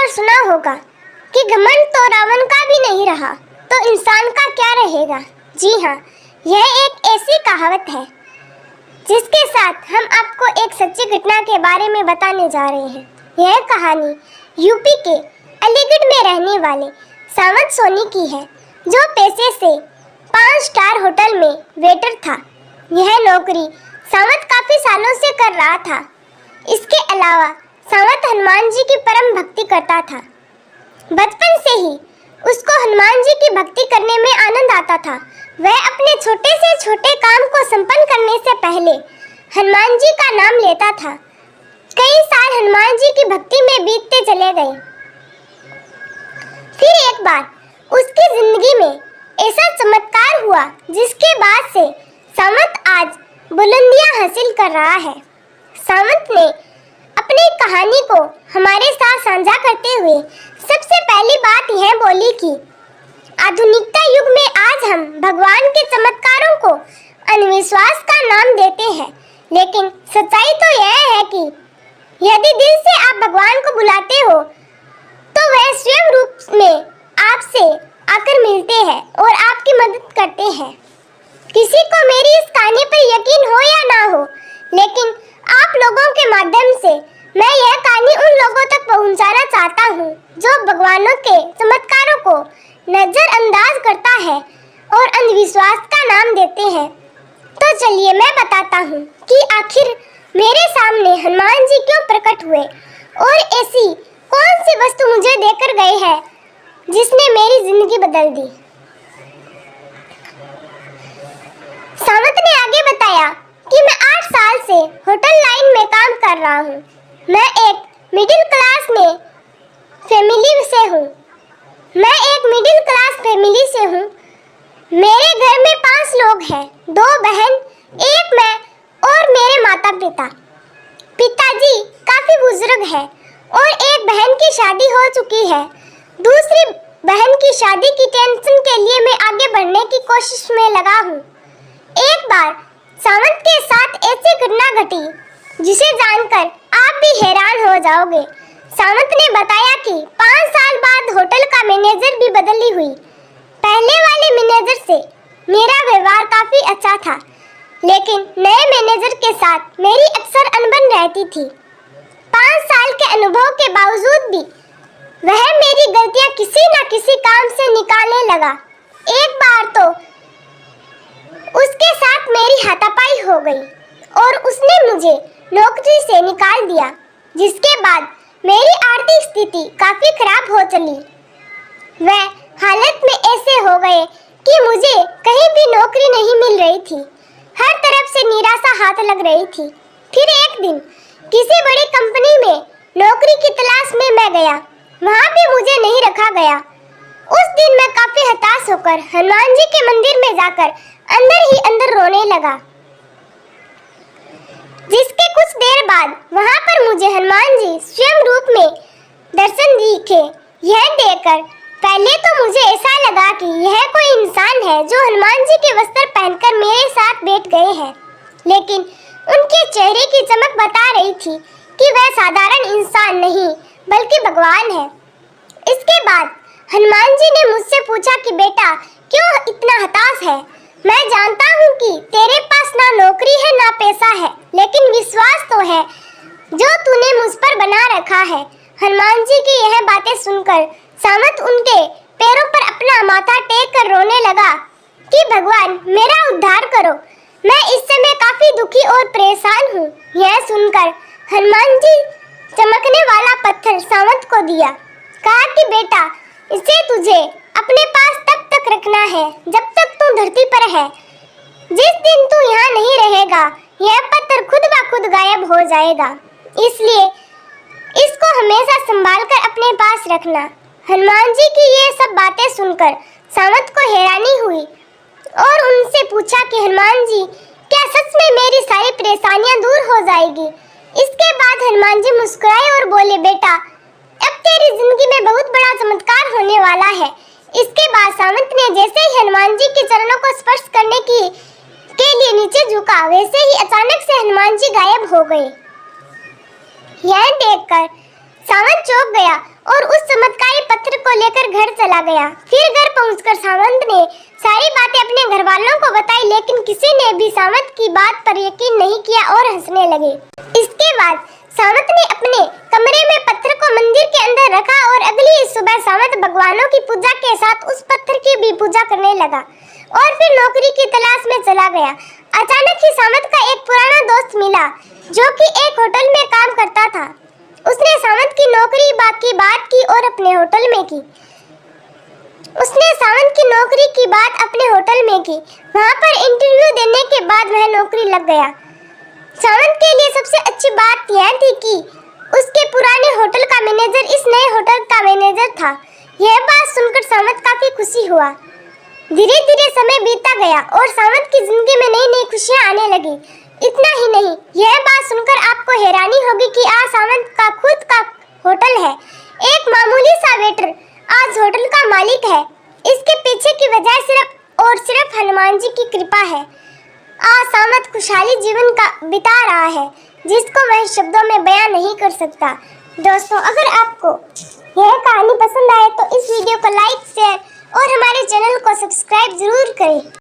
और सुना होगा कि घमंड तो रावण का भी नहीं रहा तो इंसान का क्या रहेगा। जी हाँ, यह एक ऐसी कहावत है जिसके साथ हम आपको एक सच्ची घटना के बारे में बताने जा रहे हैं। यह कहानी यूपी के अलीगढ़ में रहने वाले सावंत सोनी की है, जो पेशे से 5 स्टार होटल में वेटर था। यह नौकरी सावंत काफी सालों से कर रहा था। इसके अलावा सावंत हनुमान जी की परम भक्ति करता था। बचपन से ही उसको हनुमान जी की भक्ति करने में आनंद आता था। वह अपने छोटे से छोटे काम को संपन्न करने से पहले हनुमान जी का नाम लेता था। कई साल हनुमान जी की भक्ति में बीतते चले गए। फिर एक बार उसकी जिंदगी में ऐसा चमत्कार हुआ जिसके बाद से सावंत आज बुलंदियां हासिल कर रहा है। सावंत ने अपनी कहानी को हमारे साथ साझा करते हुए सबसे पहली बात यह बोली कि आधुनिकता युग में आज हम भगवान के चमत्कारों को अंधविश्वास का नाम देते हैं, लेकिन सच्चाई तो यह है कि यदि दिल से आप भगवान को बुलाते हो तो वह स्वयं रूप में आपसे आकर मिलते हैं और आपकी मदद करते हैं। किसी को मेरी इस कहानी पर यकीन हो या ना हो, लेकिन आप लोगों के माध्यम से मैं यह कहानी उन लोगों तक पहुंचाना चाहता हूं जो भगवानों के चमत्कारों को नजरअंदाज करता है और अंधविश्वास का नाम देते हैं। तो चलिए मैं बताता हूं कि आखिर मेरे सामने हनुमान जी क्यों प्रकट हुए और ऐसी कौन सी वस्तु मुझे देकर गए हैं जिसने मेरी जिंदगी बदल दी। सावंत ने आगे बताया कि मैं 8 साल से होटल लाइन में काम कर रहा हूँ। मैं एक मिडिल क्लास फैमिली से हूँ। मेरे घर में 5 लोग हैं, 2 बहन, 1 मैं और मेरे माता पिता। पिताजी काफी बुजुर्ग हैं और एक बहन की शादी हो चुकी है। दूसरी बहन की शादी की टेंशन के लिए मैं आगे बढ़ने की कोशिश में लगा हूँ। एक बार सावंत के साथ ऐसी घटना घटी जिसे जानकर आप भी हैरान हो जाओगे। सावंत ने बताया कि 5 साल बाद होटल का मैनेजर भी बदली हुई। पहले वाले मैनेजर से मेरा व्यवहार काफी अच्छा था, लेकिन नए मैनेजर के साथ मेरी अक्सर अनबन रहती थी। 5 साल के अनुभव के बावजूद भी वह मेरी गलतियां किसी न किसी काम से निकालने लगा। एक बार तो उसके साथ मेरी हाथापाई हो गई और उसने मुझे नौकरी से निकाल दिया, जिसके बाद मेरी आर्थिक स्थिति काफी खराब हो चली। वह हालत में ऐसे हो गए कि मुझे कहीं भी नौकरी नहीं मिल रही थी। हर तरफ से निराशा हाथ लग रही थी। फिर एक दिन किसी बड़ी कंपनी में नौकरी की तलाश में मैं गया। वहाँ भी मुझे नहीं रखा गया। उस दिन मैं काफी हताश होकर हनुमान जी के मंदिर में जाकर अंदर ही अंदर रोने लगा। जिसके कुछ देर बाद वहाँ पर मुझे हनुमान जी स्वयं रूप में दर्शन दिखे। यह देखकर पहले तो मुझे ऐसा लगा कि यह कोई इंसान है जो हनुमान जी के वस्त्र पहनकर मेरे साथ बैठ गए हैं, लेकिन उनके चेहरे की चमक बता रही थी कि वह साधारण इंसान नहीं बल्कि भगवान है। इसके बाद हनुमान जी ने मुझसे पूछा कि बेटा क्यों इतना हताश है। मैं जानता हूँ कि तेरे पास ना नौकरी है ना पैसा है, लेकिन विश्वास तो है जो तूने मुझ पर बना रखा है। हनुमान जी की यह बातें सुनकर सावंत उनके पैरों पर अपना माथा टेक कर रोने लगा कि भगवान मेरा उद्धार करो, मैं इस समय काफी दुखी और परेशान हूँ। यह सुनकर हनुमान जी चमकने वाला पत्थर सावंत को दिया। कहा कि बेटा इसे तुझे अपने पास तब तक रखना है जब तक तू धरती पर है। जिस दिन तू यहाँ नहीं रहेगा यह पत्थर खुद ब खुद गायब हो जाएगा, इसलिए इसको हमेशा संभाल कर अपने पास रखना। हनुमान जी की ये सब बातें सुनकर सावंत को हैरानी हुई और उनसे पूछा कि हनुमान जी क्या सच में मेरी सारी परेशानियां दूर हो जाएगी। इसके बाद हनुमान जी मुस्कुराए और बोले बेटा अब तेरी जिंदगी में बहुत बड़ा चमत्कार होने वाला है। इसके बाद सावंत ने जैसे ही हनुमान जी के चरणों को स्पर्श करने के लिए नीचे झुका, वैसे ही अचानक से हनुमान जी गायब हो गए। यह देखकर सावंत चौंक गया और उस चमत्कारी पत्थर को लेकर घर चला गया। फिर घर पहुंचकर सावंत ने सारी बातें अपने घर वालों को बताई, लेकिन किसी ने भी सावंत की बात पर यकीन नहीं किया और हंसने लगे। इसके बाद सावंत ने अपने कमरे में पत्थर को मंदिर के अंदर रखा और अगली ही सुबह सावंत भगवानों की पूजा के साथ उस पत्थर की भी पूजा करने लगा और फिर नौकरी की तलाश में चला गया। अचानक ही सावंत का एक पुराना दोस्त मिला जो कि एक होटल में काम करता था। उसने सावंत की नौकरी की बात की और अपने होटल में की। उसने सावंत की नौकरी की बात अपने होटल में की। वहां पर इंटरव्यू देने के बाद वह नौकरी लग गया। सावंत के लिए सबसे अच्छी बात यह थी कि उसके पुराने होटल का मैनेजर इस नए होटल का मैनेजर था। यह बात सुनकर सावंत काफी खुशी हुआ। धीरे धीरे समय बीतता गया और सावंत की जिंदगी में नई नई खुशियां आने लगी। इतना ही नहीं, यह बात सुनकर आपको हैरानी होगी कि आज सावंत का खुद का होटल है। एक मामूली सा वेटर आज होटल का मालिक है। इसके पीछे की वजह सिर्फ और सिर्फ हनुमान जी की कृपा है। आज सावंत खुशहाली जीवन का बिता रहा है जिसको वह शब्दों में बयां नहीं कर सकता। दोस्तों, अगर आपको